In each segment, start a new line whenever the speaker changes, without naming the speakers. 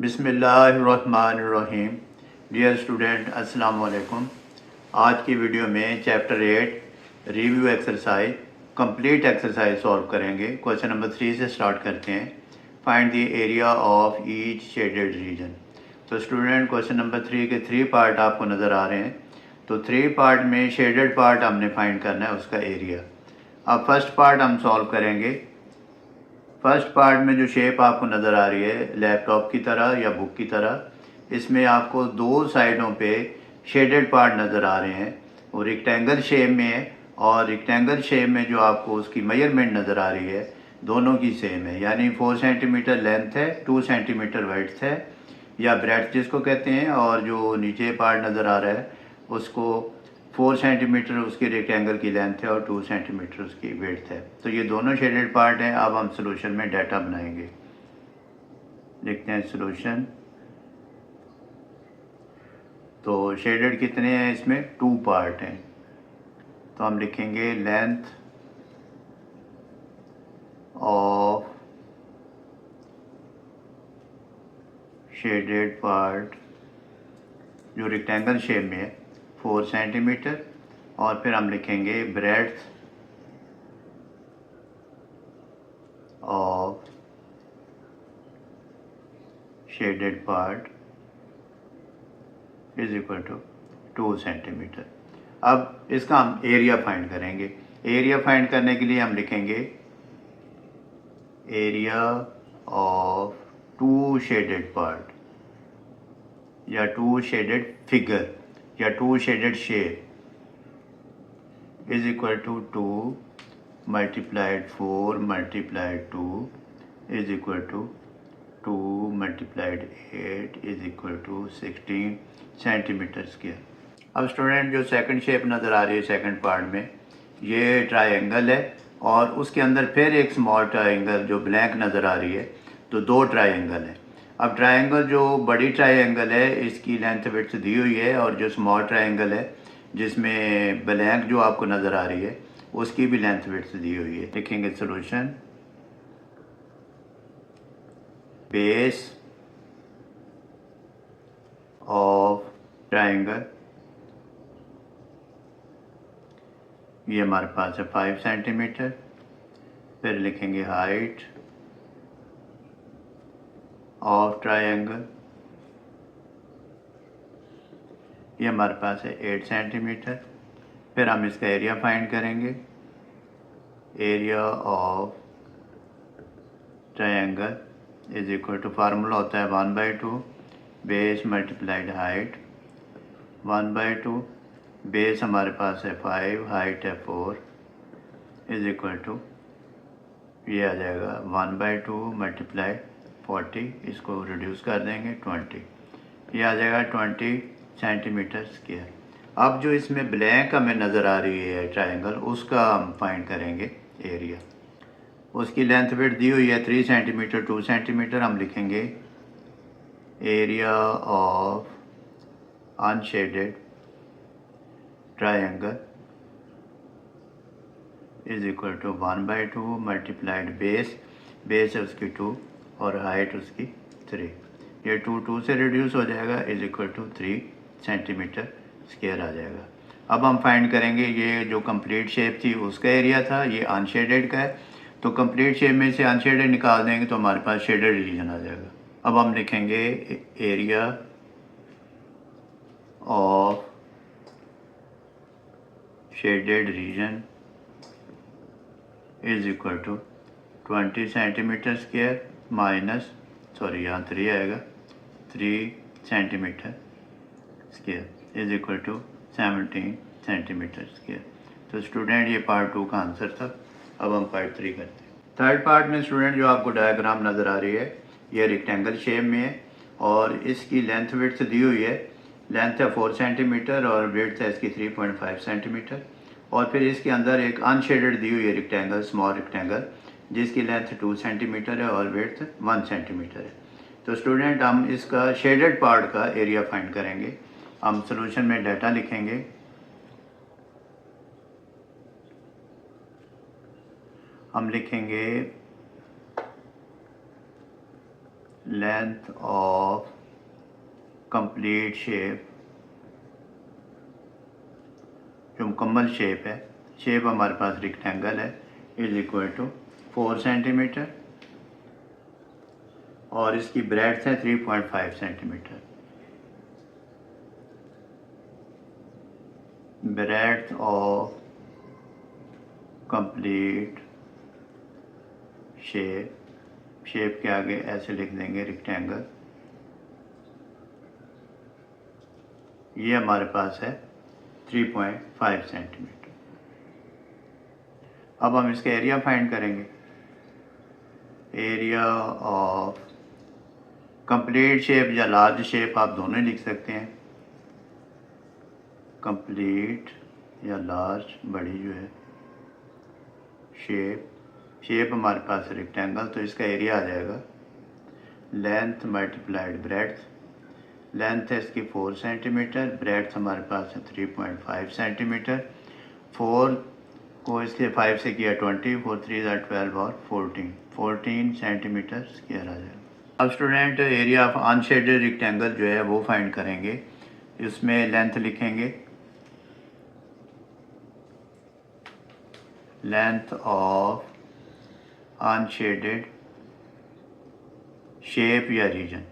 बिस्मिल्लाहिर्रहमानिर्रहीम। Dear student, अस्सलाम वालेकुम। आज की वीडियो में chapter 8 review exercise complete exercise solve करेंगे। क्वेश्चन नंबर 3 से स्टार्ट करते हैं। Find the area of each shaded region. तो स्टूडेंट, क्वेश्चन नंबर 3 के 3 पार्ट आपको नज़र आ रहे हैं। तो 3 पार्ट में शेडेड पार्ट हमने फाइंड करना है, उसका एरिया। अब फर्स्ट पार्ट हम सॉल्व करेंगे। फर्स्ट पार्ट में जो शेप आपको नज़र आ रही है लैपटॉप की तरह या बुक की तरह, इसमें आपको दो साइडों पे शेडेड पार्ट नज़र आ रहे हैं। वो रेक्टेंगल शेप में है, और रेक्टेंगल शेप में जो आपको उसकी मेजरमेंट नज़र आ रही है दोनों की सेम है। यानी 4 सेंटीमीटर लेंथ है, 2 सेंटीमीटर वाइड्थ है या ब्रेड्थ जिसको कहते हैं, और जो नीचे पार्ट नज़र आ रहा है उसको 4 सेंटीमीटर उसकी रेक्टेंगल की लेंथ है और 2 सेंटीमीटर उसकी विड्थ है। तो ये दोनों शेडेड पार्ट हैं। अब हम सॉल्यूशन में डाटा बनाएंगे। देखते हैं सॉल्यूशन। तो शेडेड कितने हैं इसमें? 2 पार्ट हैं। तो हम लिखेंगे लेंथ ऑफ शेडेड पार्ट जो रेक्टेंगल शेप में है 4 सेंटीमीटर, और फिर हम लिखेंगे breadth of shaded part is equal to 2 centimetre. अब इसका हम एरिया फाइंड करेंगे। एरिया फाइंड करने के लिए हम लिखेंगे एरिया ऑफ 2 शेडेड पार्ट या 2 शेडेड फिगर या 2 shaded shape is equal to 2 multiplied 4 multiplied 2 is equal to 2 multiplied 8 is equal to 16 centimetre square. अब स्टूडेंट, जो सेकंड शेप नज़र आ रही है सेकंड पार्ट में, ये ट्रायंगल है और उसके अंदर फिर एक स्मॉल ट्रायंगल जो ब्लैंक नज़र आ रही है। तो 2 ट्रायंगल हैं। अब ट्रायंगल जो बड़ी ट्रायंगल है इसकी लेंथ विड्थ दी हुई है, और जो स्मॉल ट्रायंगल है जिसमें ब्लैंक जो आपको नज़र आ रही है उसकी भी लेंथ विड्थ दी हुई है। लिखेंगे सॉल्यूशन। बेस ऑफ ट्रायंगल, ये हमारे पास है 5 सेंटीमीटर। फिर लिखेंगे हाइट ऑफ ट्रायंगल, ये हमारे पास है 8 सेंटीमीटर। फिर हम इसका एरिया फाइंड करेंगे। Area of triangle is equal to, formula होता है 1/2 बेस मल्टीप्लाइड हाइट। 1/2 बेस हमारे पास है 5, हाइट है 4 इज इक्वल टू, ये आ जाएगा 1/2 मल्टीप्लाइड 40, इसको रिड्यूस कर देंगे 20, ये आ जाएगा 20 सेंटीमीटर स्क्वायर। अब जो इसमें ब्लैंक हमें नज़र आ रही है ट्रायंगल, उसका हम फाइंड करेंगे एरिया। उसकी लेंथ विड्थ दी हुई है 3 सेंटीमीटर 2 सेंटीमीटर। हम लिखेंगे area of unshaded triangle is equal to 1/2 multiplied base, base है उसकी 2 और हाइट उसकी 3, ये 2 से रिड्यूस हो जाएगा is equal to 3 centimetre square आ जाएगा। अब हम फाइंड करेंगे ये जो कंप्लीट शेप थी उसका एरिया था, ये अनशेडेड का है। तो कंप्लीट शेप में से अनशेडेड निकाल देंगे तो हमारे पास शेडेड रीजन आ जाएगा। अब हम लिखेंगे area of shaded region is equal to 20 centimetre square minus, sorry यहाँ 3 आएगा, 3 centimetre square is equal to 17 centimetre square. तो स्टूडेंट, ये पार्ट 2 का आंसर था। अब हम पार्ट 3 करते हैं। थर्ड पार्ट में स्टूडेंट जो आपको डायग्राम नज़र आ रही है ये रेक्टेंगल शेप में है, और इसकी लेंथ विड्थ दी हुई है। लेंथ है 4 सेंटीमीटर और विड्थ है इसकी 3.5 सेंटीमीटर। और फिर इसके अंदर एक अनशेडेड दी हुई है रेक्टेंगल, स्मॉल रेक्टेंगल, जिसकी लेंथ 2 सेंटीमीटर है और विड्थ 1 सेंटीमीटर है। तो स्टूडेंट, हम इसका शेडेड पार्ट का एरिया फाइंड करेंगे। हम सॉल्यूशन में डाटा लिखेंगे। हम लिखेंगे लेंथ ऑफ कंप्लीट शेप, जो मुकम्मल शेप है, शेप हमारे पास रेक्टेंगल है, इज इक्वल टू 4 सेंटीमीटर और इसकी ब्रेड्थ है 3.5 centimetre. Breadth of complete shape, shape के आगे ऐसे लिख देंगे रेक्टेंगल, ये हमारे पास है 3.5 सेंटीमीटर। अब हम इसका एरिया फाइंड करेंगे। एरिया ऑफ कंप्लीट शेप या लार्ज शेप आप दोनों ही लिख सकते हैं, कंप्लीट या लार्ज, बड़ी जो है शेप, शेप हमारे पास है रेक्टेंगल, तो इसका एरिया आ जाएगा लेंथ मल्टीप्लाइड ब्रेड्थ। लेंथ है इसकी 4 सेंटीमीटर, ब्रेड्थ हमारे पास है 3.5 सेंटीमीटर। 4 को इसके 5 से किया 20, 4 3 12 और 14 सेंटीमीटर स्क्वायर आ जाएगा। अब student area of unshielded rectangle जो है वो फाइंड करेंगे। इसमें लेंथ लिखेंगे, लेंथ ऑफ अनशेडेड शेप या रीजन,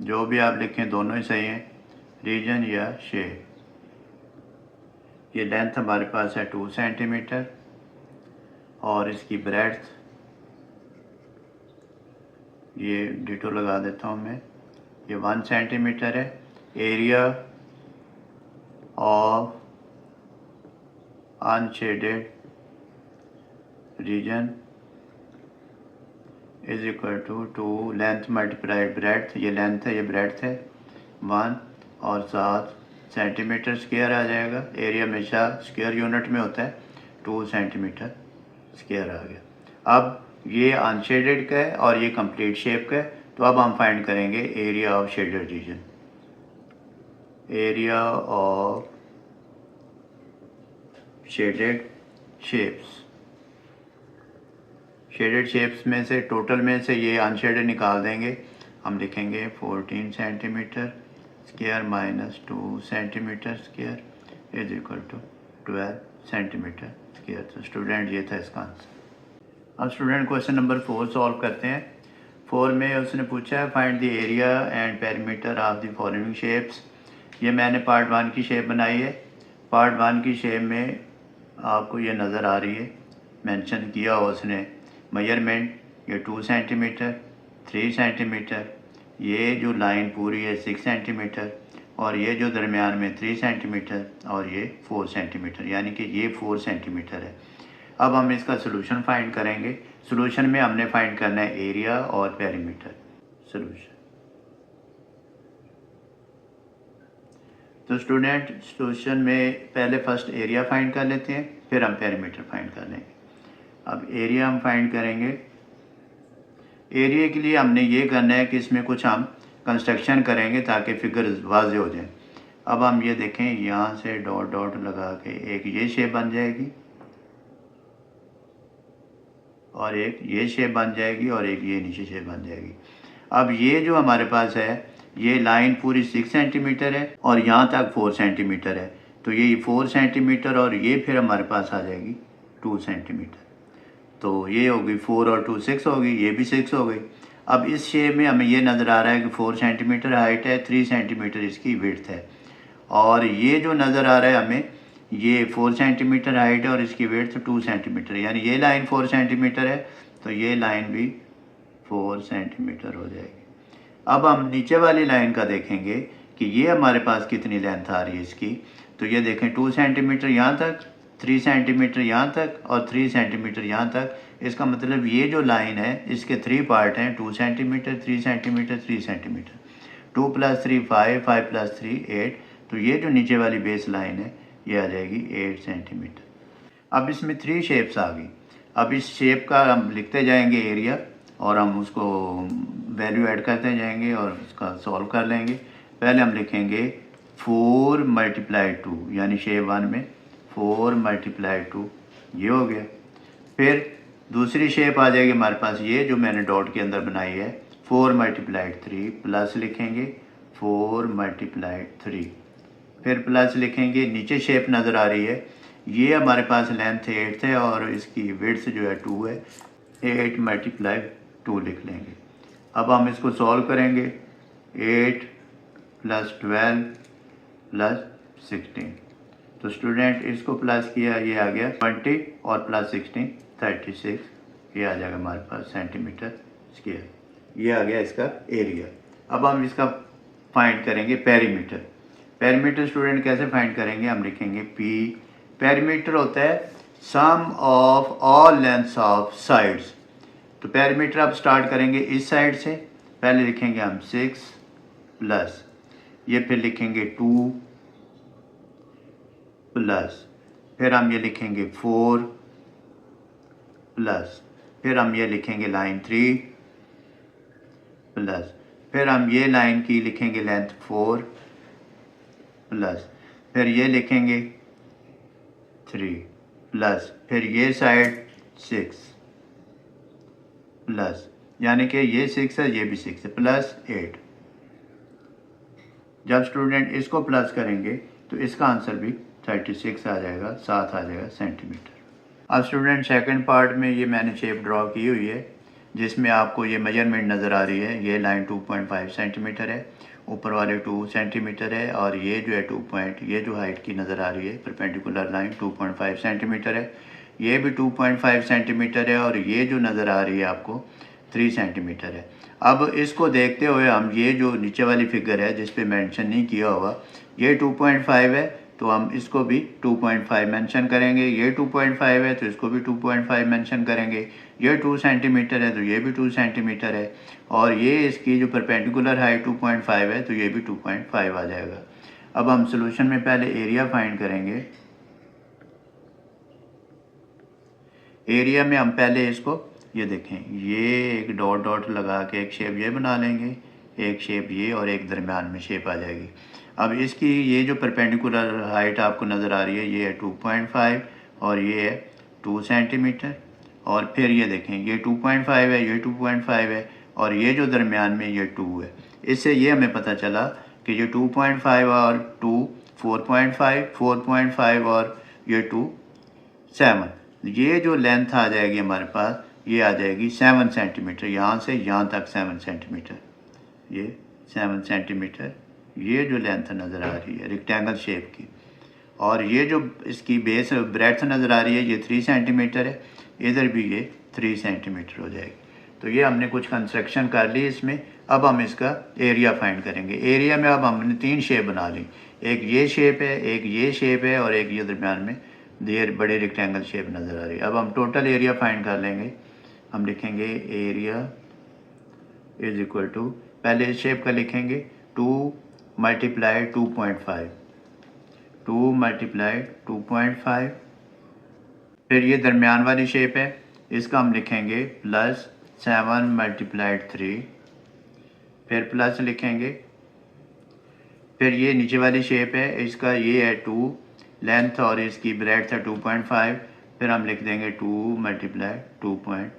जो भी आप लिखें दोनों ही सही हैं, रीजन या शेप। ये लेंथ हमारे पास है 2 सेंटीमीटर और इसकी ब्रेड्थ, ये डिटो लगा देता हूँ मैं, ये 1 सेंटीमीटर है। Area of unshaded region is equal to length multiplied breadth, ये लेंथ है ये ब्रेड्थ है 1 और 7 सेंटीमीटर स्क्वायर आ जाएगा। एरिया हमेशा स्क्वायर यूनिट में होता है, 2 सेंटीमीटर स्क्वायर आ गया। अब ये अनशेडेड का है और ये कंप्लीट शेप का है, तो अब हम फाइंड करेंगे area of shaded reason. Area of shaded shapes, shaded shapes में से टोटल में से ये अनशेडेड निकाल देंगे, हम लिखेंगे 14 centimetre square minus 2 centimetre square is equal to 12 centimetre square. तो स्टूडेंट ये था इसका आंसर। अब स्टूडेंट क्वेश्चन नंबर 4 सॉल्व करते हैं। 4 में उसने पूछा है find the area and perimeter of the following shapes. ये मैंने पार्ट 1 की शेप बनाई है। पार्ट 1 की शेप में आपको ये नज़र आ रही है, मेंशन किया हो उसने मेजरमेंट, ये 2 सेंटीमीटर 3 सेंटीमीटर, ये जो लाइन पूरी है 6 सेंटीमीटर और ये जो दरमियान में 3 सेंटीमीटर और ये 4 सेंटीमीटर, यानी कि ये 4 सेंटीमीटर है। अब हम इसका सोल्यूशन फाइंड करेंगे। सोल्यूशन में हमने फाइंड करना है एरिया और पेरीमीटर। सोल्यूशन, तो स्टूडेंट सोल्यूशन में पहले फर्स्ट एरिया फाइंड कर लेते हैं, फिर हम पेरीमीटर फाइंड कर लेंगे। अब एरिया हम फाइंड करेंगे। एरिया के लिए हमने ये करना है कि इसमें कुछ हम कंस्ट्रक्शन करेंगे ताकि फिगर वाज़े हो जाए। अब हम ये देखें, यहाँ से डॉट डॉट लगा के एक ये शेप बन जाएगी और एक ये शेप बन जाएगी और एक ये नीचे शेप बन जाएगी। अब ये जो हमारे पास है, ये लाइन पूरी 6 सेंटीमीटर है और यहाँ तक 4 सेंटीमीटर है, तो ये 4 सेंटीमीटर और ये फिर हमारे पास आ जाएगी 2 सेंटीमीटर। तो ये होगी 4 और 2 6 होगी, ये भी 6 हो गई। अब इस शेप में हमें ये नज़र आ रहा है कि 4 सेंटीमीटर हाइट है, 3 सेंटीमीटर इसकी विड्थ है, और ये जो नज़र आ रहा है हमें, ये 4 सेंटीमीटर हाइट है और इसकी विड्थ 2 सेंटीमीटर, यानी ये लाइन 4 सेंटीमीटर है तो ये लाइन भी 4 सेंटीमीटर हो जाएगी। अब हम नीचे वाली लाइन का देखेंगे कि ये हमारे पास कितनी लेंथ आ रही है इसकी, तो ये देखें 2 सेंटीमीटर यहाँ तक, 3 सेंटीमीटर यहाँ तक और 3 सेंटीमीटर यहाँ तक। इसका मतलब ये जो लाइन है इसके 3 पार्ट हैं, 2 सेंटीमीटर 3 सेंटीमीटर 3 सेंटीमीटर, 2 + 3 5 5 + 3 8, तो ये जो नीचे वाली बेस लाइन है ये आ जाएगी 8 सेंटीमीटर। अब इसमें 3 शेप्स आ गई। अब इस शेप का हम लिखते जाएंगे एरिया और हम उसको वैल्यू ऐड करते जाएंगे और उसका सॉल्व कर लेंगे। पहले हम लिखेंगे 4 × 2, यानी शेप 1 में 4 × 2, ये हो गया। फिर दूसरी शेप आ जाएगी हमारे पास, ये जो मैंने डॉट के अंदर बनाई है 4 मल्टीप्लाइड 3 प्लस लिखेंगे 4 मल्टीप्लाइड 3, फिर प्लस लिखेंगे। नीचे शेप नज़र आ रही है, ये हमारे पास लेंथ 8 है और इसकी विड्थ जो है 2 है, 8 मल्टीप्लाइड 2 लिख लेंगे। अब हम इसको सॉल्व करेंगे। 8 + 12 + 16, तो स्टूडेंट इसको प्लस किया, ये आ गया 20 और प्लस 16 36, ये आ जाएगा हमारे पास सेंटीमीटर स्क्वायर। ये आ गया इसका एरिया। अब हम इसका फाइंड करेंगे पेरीमीटर। पेरीमीटर स्टूडेंट कैसे फाइंड करेंगे, हम लिखेंगे पी। पेरीमीटर होता है sum of all lengths of sides. तो पेरीमीटर अब स्टार्ट करेंगे इस साइड से, पहले लिखेंगे हम 6 प्लस, ये फिर लिखेंगे 2 प्लस, फिर हम ये लिखेंगे 4 प्लस, फिर हम ये लिखेंगे लाइन 3 प्लस, फिर हम ये लाइन की लिखेंगे लेंथ 4 प्लस, फिर ये लिखेंगे 3 प्लस, फिर ये साइड 6 प्लस, यानी कि ये 6 है, ये भी 6 है, प्लस 8। जब स्टूडेंट इसको प्लस करेंगे तो इसका आंसर भी 36 आ जाएगा, 7 आ जाएगा सेंटीमीटर। अब स्टूडेंट सेकंड पार्ट में ये मैंने शेप ड्रॉ की हुई है, जिसमें आपको ये मेजरमेंट नज़र आ रही है। ये लाइन 2.5 सेंटीमीटर है, ऊपर वाले 2 सेंटीमीटर है, और ये जो है 2 ये जो हाइट की नज़र आ रही है परपेंडिकुलर लाइन 2.5 सेंटीमीटर है, ये भी 2.5 सेंटीमीटर है, और ये जो नज़र आ रही है आपको 3 सेंटीमीटर है। अब इसको देखते हुए हम ये जो नीचे वाली फिगर है जिस पे मेंशन नहीं किया हुआ, ये 2.5 है, तो हम इसको भी 2.5 मेंशन करेंगे। ये 2.5 है तो इसको भी 2.5 मेंशन करेंगे। ये 2 सेंटीमीटर है तो ये भी 2 सेंटीमीटर है, और ये इसकी जो परपेंडिकुलर हाइट 2.5 है तो ये भी 2.5 आ जाएगा। अब हम सॉल्यूशन में पहले एरिया फाइंड करेंगे। एरिया में हम पहले इसको, ये देखें, ये एक डॉट डॉट लगा के एक शेप ये बना लेंगे, एक शेप ये, और एक दरमियान में शेप आ जाएगी। अब इसकी ये जो परपेंडिकुलर हाइट आपको नज़र आ रही है, ये है 2.5 और ये है 2 सेंटीमीटर, और फिर ये देखें, ये 2.5 है, ये 2.5 है, और ये जो दरमियान में ये 2 है। इससे ये हमें पता चला कि ये 2.5 और 2 4.5, 4.5 और ये 2 7, ये जो लेंथ आ जाएगी हमारे पास, ये आ जाएगी 7 सेंटीमीटर। यहाँ से यहाँ तक 7 सेंटीमीटर, ये 7 सेंटीमीटर, ये जो लेंथ नज़र आ रही है रेक्टेंगल शेप की, और ये जो इसकी बेस ब्रेड्थ नज़र आ रही है ये 3 सेंटीमीटर है, इधर भी ये 3 सेंटीमीटर हो जाएगी। तो ये हमने कुछ कंस्ट्रक्शन कर ली इसमें। अब हम इसका एरिया फाइंड करेंगे। एरिया में अब हमने 3 शेप बना ली, एक ये शेप है, एक ये शेप है, और एक ये दरमियान में देर बड़े रेक्टेंगल शेप नज़र आ रही है। अब हम टोटल एरिया फाइंड कर लेंगे। हम लिखेंगे एरिया इज इक्वल टू, पहले इस शेप का लिखेंगे 2 मल्टीप्लाइड 2.5, 2 मल्टीप्लाइड 2.5, फिर ये दरमियान वाली शेप है, इसका हम लिखेंगे प्लस 7 मल्टीप्लाइड 3, फिर प्लस लिखेंगे, फिर ये नीचे वाली शेप है, इसका ये है 2 लेंथ और इसकी ब्रेड्थ है 2.5, फिर हम लिख देंगे 2 मल्टीप्लाइड 2.5।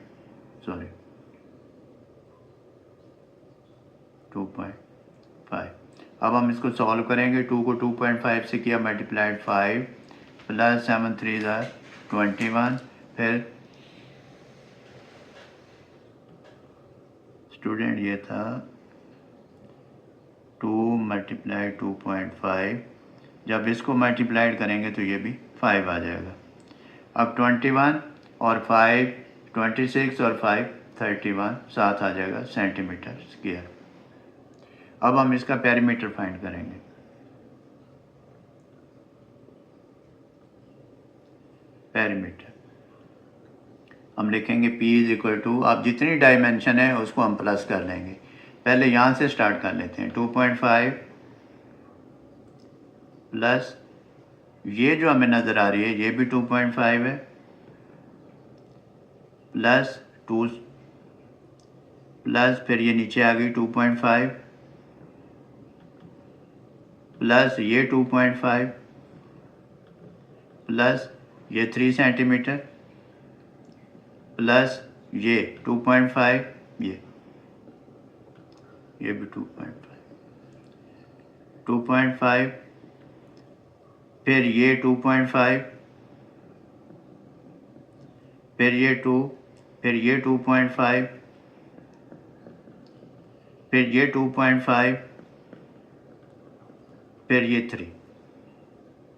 अब हम इसको सॉल्व करेंगे। 2 को 2.5 से किया मल्टीप्लाइड 5 प्लस 7 3 21, फिर स्टूडेंट ये था 2 मल्टीप्लाइड 2.5, जब इसको मल्टीप्लाइड करेंगे तो ये भी 5 आ जाएगा। अब 21 और 5 26 और 5 31, 7 आ जाएगा सेंटीमीटर स्क्वायर। अब हम इसका पेरीमीटर फाइंड करेंगे। पेरीमीटर हम लिखेंगे P इज इक्वल टू, आप जितनी डायमेंशन है उसको हम प्लस कर लेंगे। पहले यहाँ से स्टार्ट कर लेते हैं, 2.5 प्लस ये जो हमें नज़र आ रही है ये भी 2.5 है, प्लस 2 प्लस, फिर ये नीचे आ गई 2.5 प्लस ये 2.5 प्लस ये 3 सेंटीमीटर प्लस ये 2.5 ये, ये भी 2.5, फिर ये 2.5, फिर ये 2, फिर ये 2.5, फिर ये 2.5, फिर ये 3।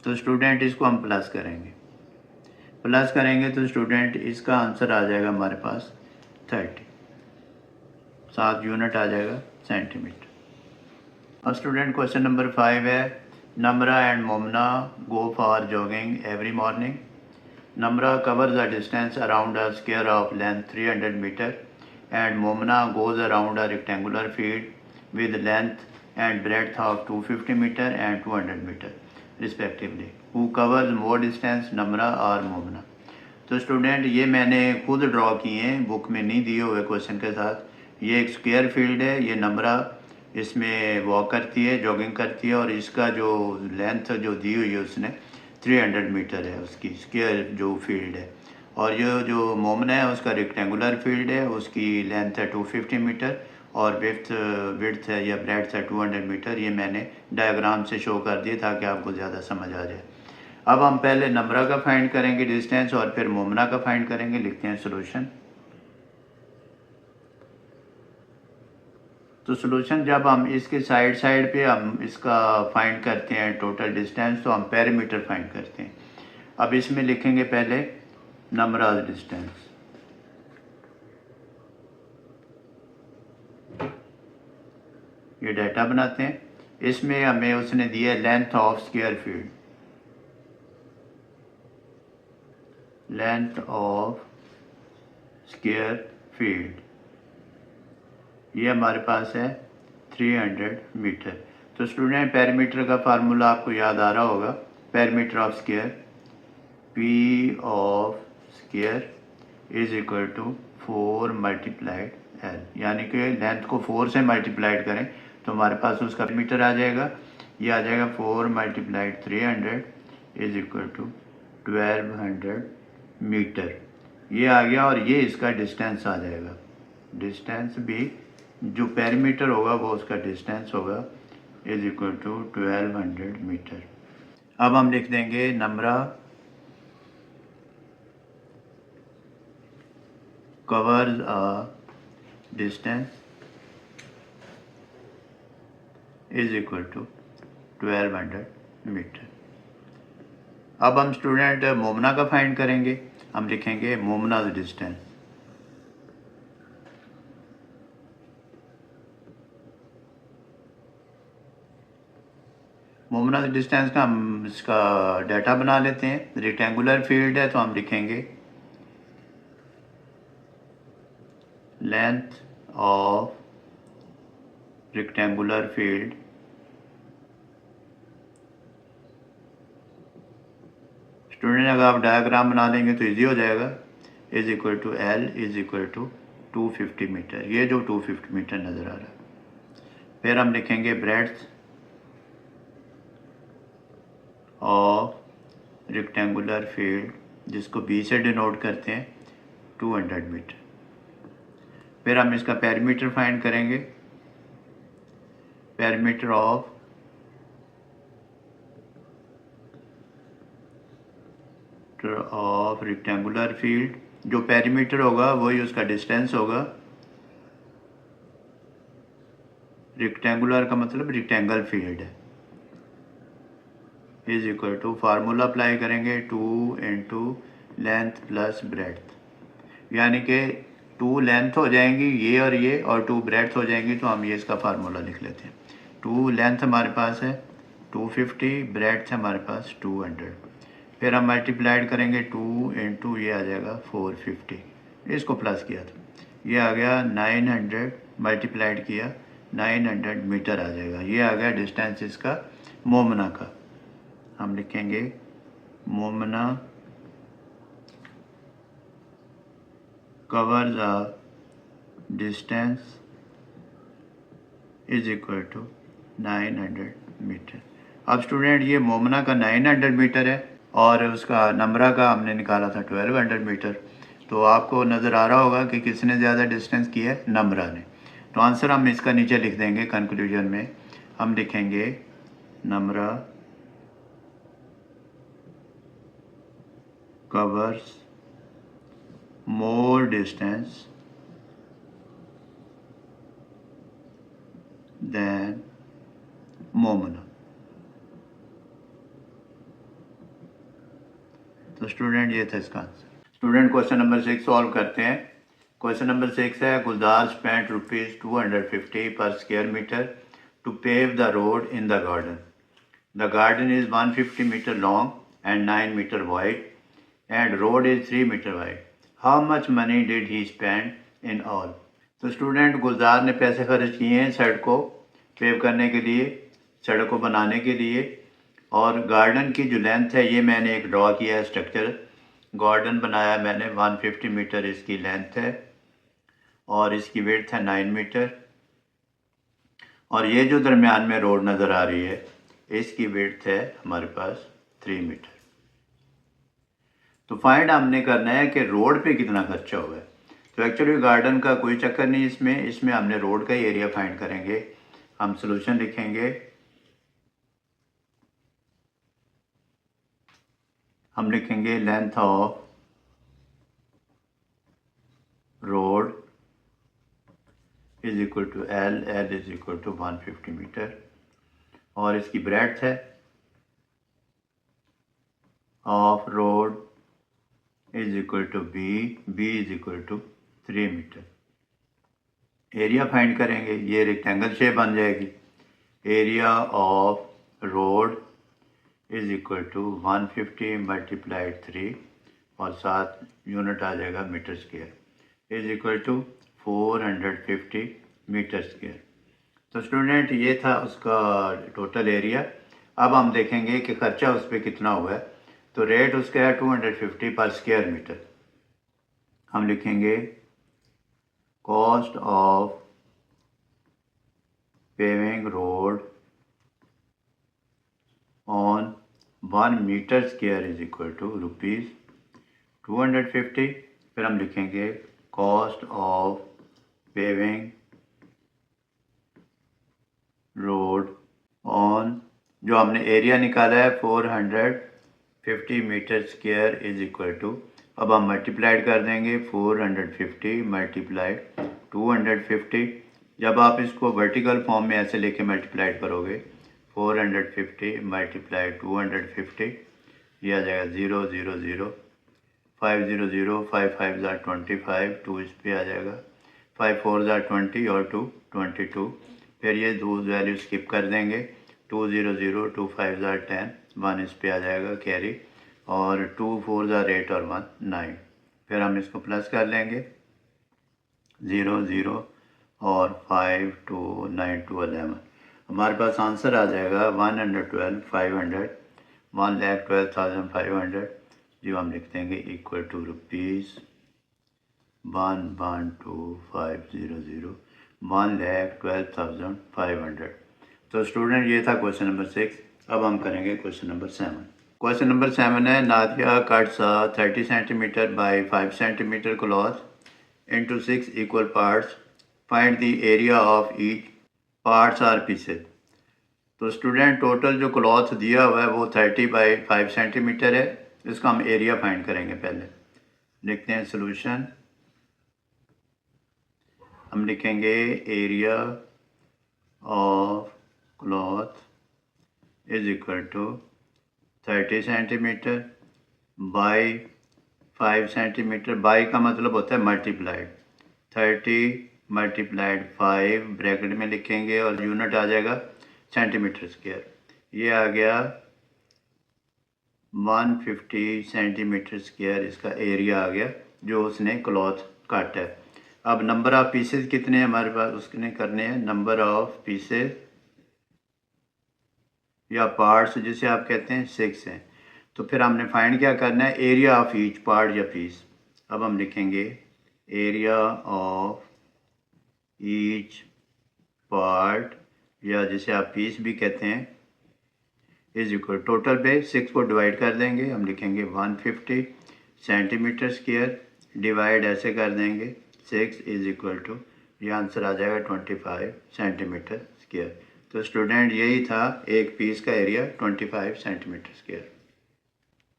तो स्टूडेंट इसको हम प्लस करेंगे तो स्टूडेंट इसका आंसर आ जाएगा हमारे पास 30, 7 यूनिट आ जाएगा सेंटीमीटर। अब स्टूडेंट क्वेश्चन नंबर 5 है, Namra and Momna go for jogging every morning. Namra covers a distance around a square of length 300 meter and Momna goes around a rectangular field with length and breadth of 250 meter and 200 meter respectively. Who covers more distance, Namra or Momna? तो student ये मैंने खुद draw किए हैं, book में नहीं दिए हुए क्वेश्चन के साथ। ये एक स्क्वायर फील्ड है, ये नम्रा इसमें वॉक करती है, जॉगिंग करती है, और इसका जो लेंथ जो दी हुई है उसने 300 मीटर है, उसकी स्क्वायर जो फील्ड है। और ये जो मोमना है उसका रेक्टेंगुलर फील्ड है, उसकी लेंथ है 250 मीटर और विड्थ है या ब्रेड्थ है 200 मीटर। ये मैंने डायग्राम से शो कर दिया ताकि आपको ज़्यादा समझ आ जाए। अब हम पहले नम्रा का फाइंड करेंगे डिस्टेंस और फिर मोमना का फाइंड करेंगे। लिखते हैं सोल्यूशन। तो सोल्यूशन जब हम इसके साइड पे हम इसका फाइंड करते हैं टोटल डिस्टेंस, तो हम पेरीमीटर फाइंड करते हैं। अब इसमें लिखेंगे पहले नम्रा डिस्टेंस, ये डाटा बनाते हैं। इसमें हमें उसने दिया length of square field, length of square field, ये हमारे पास है 300 मीटर। तो स्टूडेंट पेरीमीटर का फार्मूला आपको याद आ रहा होगा, perimeter of square, p of square is equal to 4 multiplied l, यानी कि लेंथ को 4 से मल्टीप्लाइड करें तो हमारे पास उसका मीटर आ जाएगा। ये आ जाएगा 4 multiplied 300 is equal to 1200 metre. ये आ गया और ये इसका डिस्टेंस आ जाएगा। डिस्टेंस भी जो पेरीमीटर होगा वो उसका डिस्टेंस होगा इज इक्वल टू 1200 मीटर। अब हम लिख देंगे Namra covers a distance is equal to 1200 metre. अब हम स्टूडेंट मोमना का फाइंड करेंगे। हम लिखेंगे मोमना डिस्टेंस, मोमना डिस्टेंस का हम इसका डाटा बना लेते हैं। रेक्टेंगुलर फील्ड है तो हम लिखेंगे length of rectangular field student अगर आप डायग्राम बना लेंगे तो इजी हो जाएगा, is equal to L is equal to 250 metre, ये जो 250 मीटर नज़र आ रहा है। फिर हम लिखेंगे ब्रेड्थ ऑफ रेक्टेंगुलर फील्ड जिसको बी से डिनोट करते हैं 200 मीटर। फिर हम इसका पेरीमीटर फाइंड करेंगे, पेरीमीटर ऑफ रेक्टेंगुलर फील्ड, जो पेरीमीटर होगा वही उसका डिस्टेंस होगा। रेक्टेंगुलर का मतलब रेक्टेंगल फील्ड है, is equal to formula apply करेंगे 2 इंटू लेंथ प्लस ब्रेड्थ, यानी कि 2 लेंथ हो जाएंगी ये और 2 ब्रेड्थ हो जाएंगी, तो हम ये इसका फार्मूला लिख लेते हैं। 2 लेंथ हमारे पास है 250, ब्रेड्थ है हमारे पास 200। फिर हम मल्टीप्लाइड करेंगे 2 इंटू ये आ जाएगा 450, इसको प्लस किया तो ये आ गया 900, मल्टीप्लाइड किया 900 मीटर आ जाएगा। ये आ गया डिस्टेंस इसका मोमना का। हम लिखेंगे Momna covers a distance is equal to 900 metre. अब स्टूडेंट ये मोमना का 900 मीटर है और उसका नम्रा का हमने निकाला था 1200 मीटर। तो आपको नज़र आ रहा होगा कि किसने ज़्यादा डिस्टेंस किया है, नम्रा ने। तो आंसर हम इसका नीचे लिख देंगे। कंक्लूजन में हम लिखेंगे नम्रा कवर्स मोर डिस्टेंस देन मोमना। तो स्टूडेंट ये था इसका answer. Student question number 6 solve करते हैं। क्वेश्चन नंबर 6 है गुलजार spent ₹250 per square metre to pave the road in the garden. The garden is 150 metre long and 9 metre wide and road is 3 metre wide. How much money did he spend in all. तो student Gulzar ने पैसे खर्च किए हैं सड़क को pave करने के लिए, सड़क को बनाने के लिए, और गार्डन की जो लेंथ है ये मैंने एक ड्रॉ किया है स्ट्रक्चर। गार्डन बनाया मैंने, 150 मीटर इसकी लेंथ है और इसकी विड्थ है 9 मीटर, और ये जो दरमियान में रोड नज़र आ रही है इसकी विड्थ है हमारे पास 3 मीटर। तो फाइंड हमने करना है कि रोड पे कितना खर्चा हुआ है। तो एक्चुअली गार्डन का कोई चक्कर नहीं इसमें हमने रोड का ही एरिया फाइंड करेंगे। हम सॉल्यूशन लिखेंगे, हम लिखेंगे length of road is equal to L is equal to 150 metre, और इसकी ब्रेड्थ है of road is equal to B is equal to 3 metre. Area find करेंगे, ये रेक्टेंगल शेप बन जाएगी। Area of road is equal to 150 multiplied 3 और साथ unit आ जाएगा metre square is equal to 450 metre square. तो स्टूडेंट ये था उसका टोटल एरिया। अब हम देखेंगे कि खर्चा उस पर कितना हुआ है। तो रेट उसका है 250 पर स्क्वायर मीटर। हम लिखेंगे cost of paving road on 1 metre square is equal to ₹250। फिर हम लिखेंगे cost of paving road on, जो हमने एरिया निकाला है 450 metre square is equal to, अब हम मल्टीप्लाइड कर देंगे 450 मल्टीप्लाइड 250। जब आप इसको वर्टिकल फॉर्म में ऐसे लेके मल्टीप्लाइड करोगे 450 मल्टीप्लाइड 250, ये आ जाएगा 0 0 0 5 0 0 5 5 ज़ा 25, 2 इस पे आ जाएगा, 5 4 ज़ा 20 और 2 22। फिर ये दो वैल्यू स्किप कर देंगे, 2 0 0 2 5 ज़ा 10, 1 इस पे आ जाएगा कैरी, और 2 4 ज़ा 8 और 1 9। फिर हम इसको प्लस कर लेंगे 0 0 और 5 2 9 2 11। हमारे पास आंसर आ जाएगा 112,500 1,12,500, जो हम लिख देंगे इक्वल टू ₹112,500 1,12,500। तो स्टूडेंट ये था क्वेश्चन नंबर 6। अब हम करेंगे क्वेश्चन नंबर 7। क्वेश्चन नंबर 7 है Nadia cuts 30 centimetre by 5 centimetre cloth into 6 equal parts, find the area of each parts or pieces. तो स्टूडेंट टोटल जो क्लॉथ दिया हुआ है वो 30 बाई 5 सेंटीमीटर है। इसका हम एरिया फाइंड करेंगे। पहले लिखते हैं सॉल्यूशन, हम लिखेंगे area of cloth is equal to 30 centimetre by 5 centimetre. By का मतलब होता है मल्टीप्लाइड, 30 मल्टीप्लाइड 5 ब्रैकेट में लिखेंगे और यूनिट आ जाएगा सेंटीमीटर स्क्वायर। ये आ गया 150 सेंटीमीटर स्क्वायर इसका एरिया आ गया जो उसने क्लॉथ काटा है। अब नंबर ऑफ पीसेस कितने हैं हमारे पास, उसने करने हैं। नंबर ऑफ पीसेस या पार्ट्स जिसे आप कहते हैं 6 हैं। तो फिर हमने फाइंड क्या करना है, एरिया ऑफ ईच पार्ट या पीस। अब हम लिखेंगे एरिया ऑफ ईच पार्ट या जिसे आप पीस भी कहते हैं इज इक्वल टोटल पे 6 को डिवाइड कर देंगे। हम लिखेंगे 150 सेंटीमीटर स्क्वायर डिवाइड ऐसे कर देंगे 6 इज इक्वल टू ये आंसर आ जाएगा 25 सेंटीमीटर स्क्वायर। तो स्टूडेंट यही था एक पीस का एरिया 25 सेंटीमीटर स्क्वायर।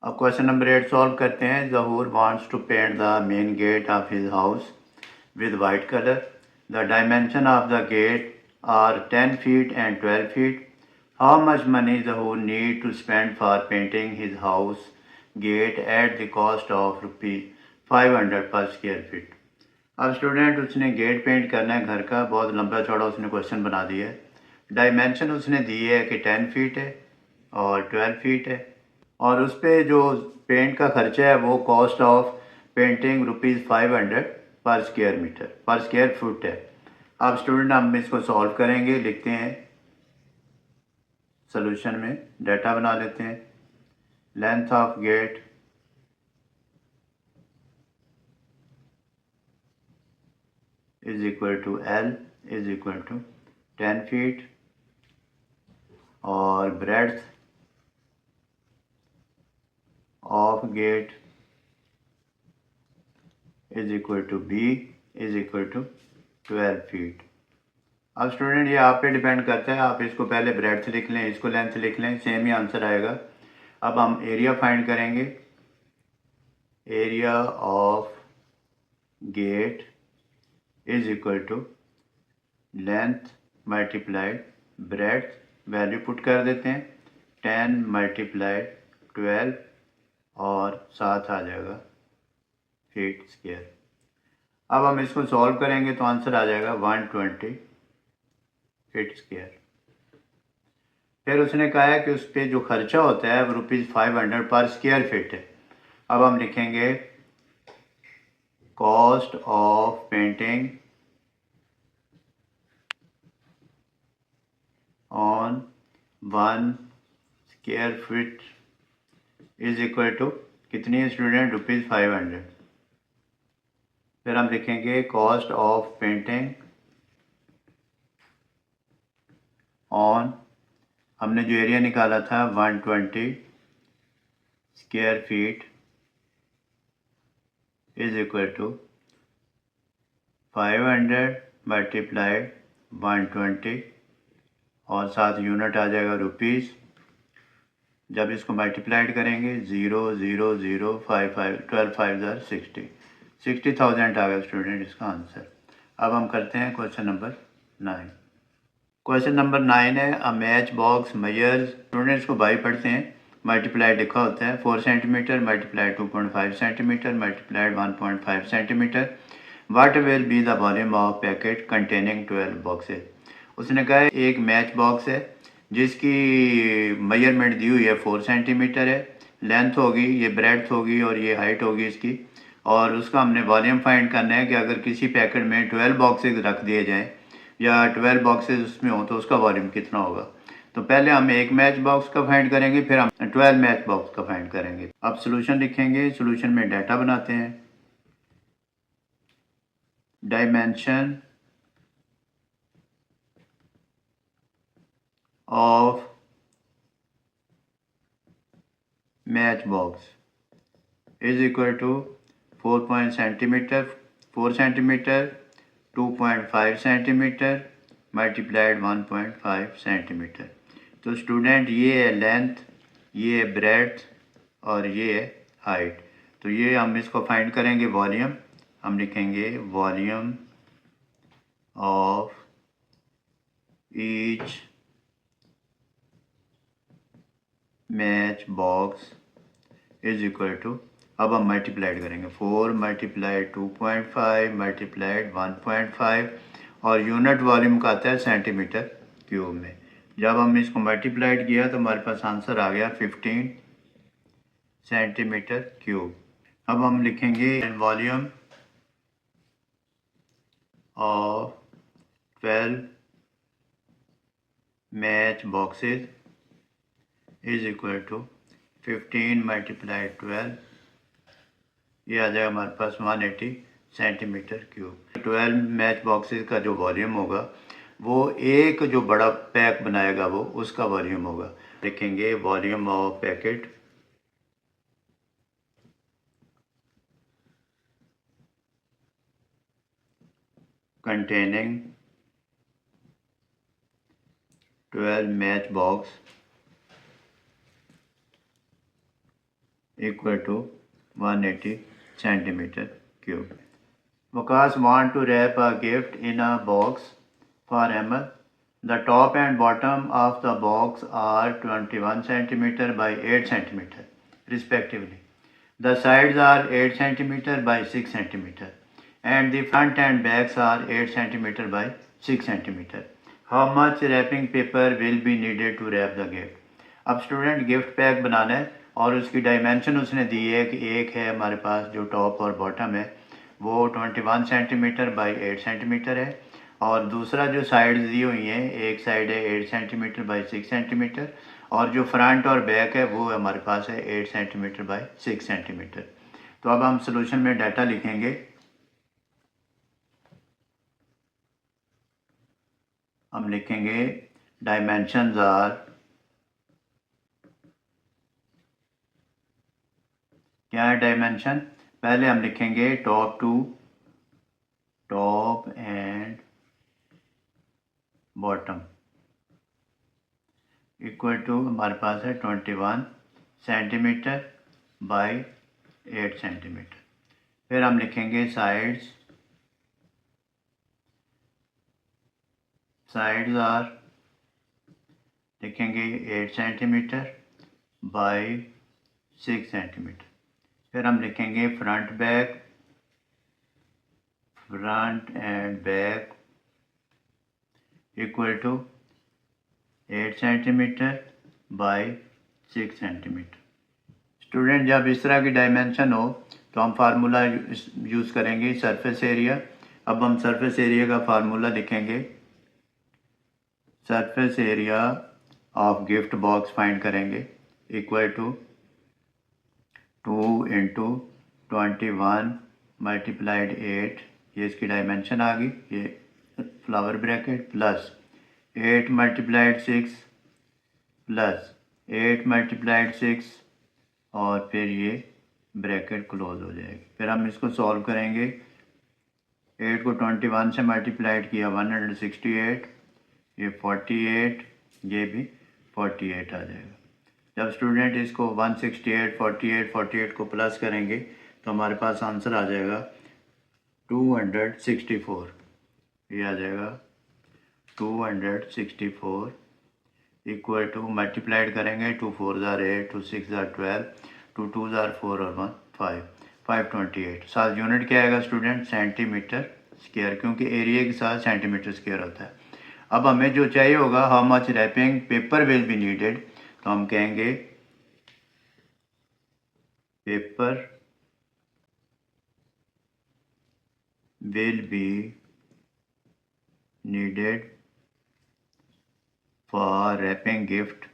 अब क्वेश्चन नंबर 8 सॉल्व करते हैं। Zahoor wants to paint the main gate of his house with white color. The dimension of the gate are 10 feet and 12 feet. How much money Zahur need to spend for painting his house gate at the cost of rupees 500 per square feet? अब student उसने gate paint करना है घर का, बहुत लंबा चौड़ा उसने क्वेश्चन बना दिया है। डायमेंशन उसने दी है कि 10 फीट है और 12 फीट है, और उस पर जो पेंट का खर्चा है वो कॉस्ट ऑफ पेंटिंग रुपीज़ 500 पर स्क्वायर मीटर पर स्क्वायर फुट है। अब स्टूडेंट हम इसको सॉल्व करेंगे, लिखते हैं सॉल्यूशन में, डाटा बना लेते हैं। Length of gate is equal to L is equal to 10 feet और breadth of gate is equal to B is equal to 12 feet. अब स्टूडेंट ये आप पे डिपेंड करता है, आप इसको पहले ब्रेड्थ लिख लें, इसको लेंथ लिख लें, सेम ही आंसर आएगा। अब हम एरिया फाइंड करेंगे। Area of gate is equal to length multiplied breadth, value put कर देते हैं 10 मल्टीप्लाइड 12 और साथ आ जाएगा फीट स्क्वायर। अब हम इसको सॉल्व करेंगे तो आंसर आ जाएगा 120 फीट स्क्वायर। फिर उसने कहा है कि उस पर जो खर्चा होता है वो रुपीज़ 500 पर स्क्वायर फीट है। अब हम लिखेंगे cost of painting on 1 square feet is equal to कितनी है स्टूडेंट, रुपीज़ 500। फिर हम लिखेंगे कॉस्ट ऑफ पेंटिंग ऑन, हमने जो एरिया निकाला था 120 square feet is equal to 500 multiplied 120 और साथ यूनिट आ जाएगा रुपीज़। जब इसको मल्टीप्लाइड करेंगे 0 0 0 5 5 12 5 60 60,000 आ गया स्टूडेंट इसका आंसर। अब हम करते हैं क्वेश्चन नंबर 9। क्वेश्चन नंबर 9 है a match box measures, students को बाई पढ़ते हैं, मल्टीप्लाइड लिखा होता है 4 centimetre multiplied 2.5 centimetre multiplied 1.5 centimetre. What will be the volume of packet containing 12 boxes. उसने कहा है एक मैच बॉक्स है जिसकी मेजरमेंट दी हुई है 4 सेंटीमीटर है, लेंथ होगी, ये ब्रेड्थ होगी और ये हाइट होगी इसकी, और उसका हमने वॉल्यूम फाइंड करना है कि अगर किसी पैकेट में 12 बॉक्सेस रख दिए जाएं या 12 बॉक्सेस उसमें हो तो उसका वॉल्यूम कितना होगा। तो पहले हम एक मैच बॉक्स का फाइंड करेंगे, फिर हम 12 मैच बॉक्स का फाइंड करेंगे। अब सोल्यूशन लिखेंगे, सोल्यूशन में डाटा बनाते हैं। Dimension of match box is equal to 4 centimetre 4 centimetre 2.5 centimetre multiplied 1.5 centimetre. तो स्टूडेंट ये है लेंथ, ये है ब्रेड्थ और ये है हाइट। तो ये हम इसको फाइंड करेंगे वॉल्यूम, हम लिखेंगे volume of each match box is equal to, अब हम मल्टीप्लाइड करेंगे 4 मल्टीप्लाइड 2.5 मल्टीप्लाइड 1.5 और यूनिट वॉल्यूम का आता है सेंटीमीटर क्यूब में। जब हम इसको मल्टीप्लाइड किया तो हमारे पास आंसर आ गया 15 सेंटीमीटर क्यूब। अब हम लिखेंगे volume of 12 match boxes is equal to 15 multiplied 12, ये आ जाएगा हमारे पास 180 सेंटीमीटर क्यूब। 12 मैच बॉक्सेस का जो वॉल्यूम होगा वो एक जो बड़ा पैक बनाएगा वो उसका वॉल्यूम होगा। लिखेंगे volume of packet containing 12 match box equal to 180 centimeter cube. Vikas want to wrap a gift in a box for Emma. The top and bottom of the box are 21 centimeter by 8 centimeter respectively. The sides are 8 centimeter by 6 centimeter and the front and backs are 8 centimeter by 6 centimeter. How much wrapping paper will be needed to wrap the gift? अब student gift pack बनाना है और उसकी dimension उसने दी है कि एक है हमारे पास जो टॉप और बॉटम है वो 21 सेंटीमीटर बाई 8 सेंटीमीटर है और दूसरा जो साइड्स दी हुई हैं एक साइड है 8 सेंटीमीटर बाई 6 सेंटीमीटर और जो फ्रंट और बैक है वो हमारे पास है 8 सेंटीमीटर बाई 6 सेंटीमीटर। तो अब हम सोल्यूशन में डाटा लिखेंगे। हम लिखेंगे डायमेंशंस आर, क्या है डायमेंशन, पहले हम लिखेंगे top to top and bottom equal to हमारे पास है 21 सेंटीमीटर बाई 8 सेंटीमीटर। फिर हम लिखेंगे साइड्स आर, लिखेंगे 8 सेंटीमीटर बाई 6 सेंटीमीटर। फिर हम लिखेंगे front and back equal to 8 centimetre by 6 centimetre. Student जब इस तरह की डायमेंशन हो तो हम फार्मूला यूज़ करेंगे सरफेस एरिया। अब हम सरफेस एरिया का फार्मूला लिखेंगे। Surface area of gift box find करेंगे इक्वल टू 2 इंटू 21 मल्टीप्लाइड 8, ये इसकी डायमेंशन आ गई, ये flower bracket plus 8 multiplied 6 plus 8 multiplied 6 और फिर ये ब्रैकेट क्लोज हो जाएगी। फिर हम इसको सॉल्व करेंगे। 8 को 21 से मल्टीप्लाइड किया 168, ये 48, ये भी 48 आ जाएगा। जब स्टूडेंट इसको 168, 48, 48 को प्लस करेंगे तो हमारे पास आंसर आ जाएगा 264। ये आ जाएगा 264 इक्वल टू मल्टीप्लाइड करेंगे 2 4 ज़ार 8, 2 6 ज़ार 12, 2 2 ज़ार 4 और 1 5, 528। साथ यूनिट क्या आएगा स्टूडेंट, सेंटीमीटर स्क्वायर, क्योंकि एरिया के साथ सेंटीमीटर स्क्वायर होता है। अब हमें जो चाहिए होगा how much wrapping paper will be needed, तो हम कहेंगे paper will be needed for wrapping gift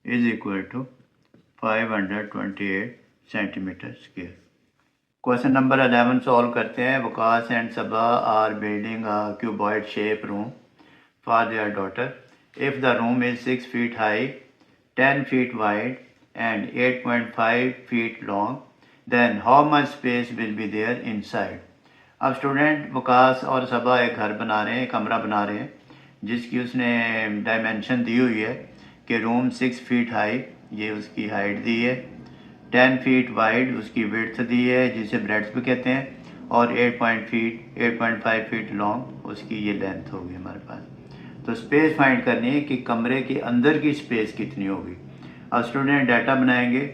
is equal to 528 centimetre square. Question number 11 solve करते हैं। Waqas and Saba are building a cuboid shape room for their daughter. If the room is 6 feet high, 10 feet wide and 8.5 feet long, then how much space will be there inside. अब student Waqas और सबा एक घर बना रहे हैं, एक कमरा बना रहे हैं जिसकी उसने डायमेंशन दी हुई है कि रूम 6 feet हाई, ये उसकी हाइट दी है, 10 feet वाइड उसकी विड्थ दी है जिसे ब्रेड्थ भी कहते हैं, और 8.5 feet लॉन्ग उसकी ये लेंथ होगी हमारे पास। तो स्पेस फाइंड करनी है कि कमरे के अंदर की स्पेस कितनी होगी। अब स्टूडेंट डाटा बनाएंगे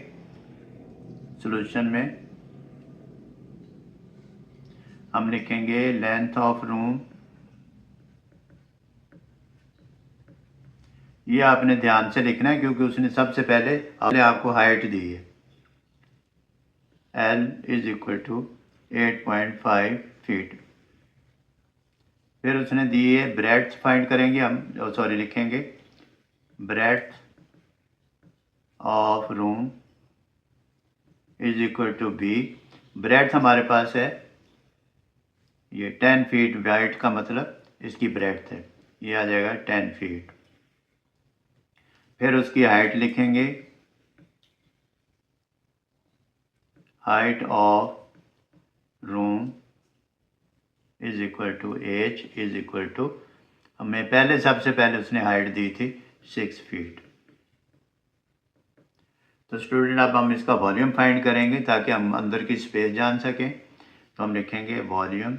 सॉल्यूशन में। हम लिखेंगे लेंथ ऑफ रूम, ये आपने ध्यान से लिखना है क्योंकि उसने सबसे पहले आपको हाइट दी है, L is equal to 8.5 feet। फिर उसने दी है ब्रेड्थ फाइंड करेंगे हम, सॉरी लिखेंगे breadth of room is equal to B। Breadth हमारे पास है ये 10 feet वाइड का मतलब इसकी ब्रेड्थ है, ये आ जाएगा 10 feet। फिर उसकी हाइट लिखेंगे height of room is equal to H is equal to, हमें पहले सबसे पहले उसने हाइट दी थी 6 फीट। तो स्टूडेंट अब हम इसका वॉल्यूम फाइंड करेंगे ताकि हम अंदर की स्पेस जान सकें। तो हम लिखेंगे volume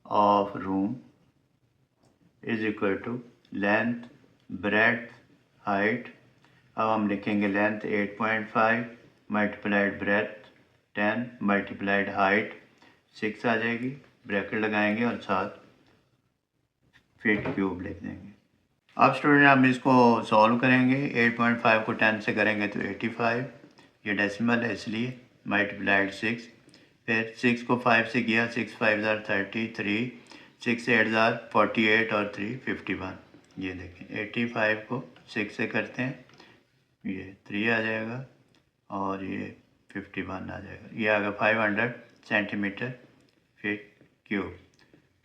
of room is equal to length breadth height. अब हम लिखेंगे length 8.5 multiplied breadth 10 multiplied height 6 आ जाएगी, ब्रैकेट लगाएंगे और साथ फीट क्यूब लिख देंगे। अब स्टूडेंट हम इसको सॉल्व करेंगे। 8.5 को 10 से करेंगे तो 85, ये डेसिमल है इसलिए मल्टीप्लाइड 6, फिर 6 को 5 से किया, 6 5 ज़ार 33, 6 8 ज़ार 48 और 3 51। ये देखें 85 को 6 से करते हैं, ये 3 आ जाएगा और ये 51 आ जाएगा, ये आ गया 500 सेंटीमीटर फीट क्यूब।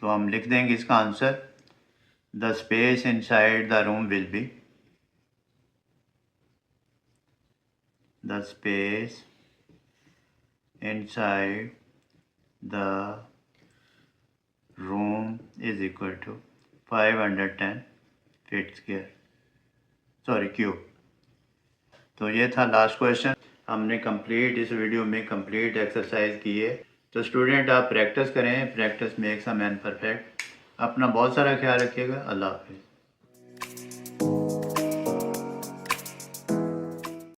तो हम लिख देंगे इसका answer. The space inside the room will be, the space inside the room is equal to 510 feet square, sorry cube. तो ये था लास्ट क्वेश्चन। हमने कंप्लीट इस वीडियो में कंप्लीट एक्सरसाइज की है। तो स्टूडेंट आप प्रैक्टिस करें, practice makes a man perfect. अपना बहुत सारा ख्याल रखिएगा। अल्लाह हाफिज़।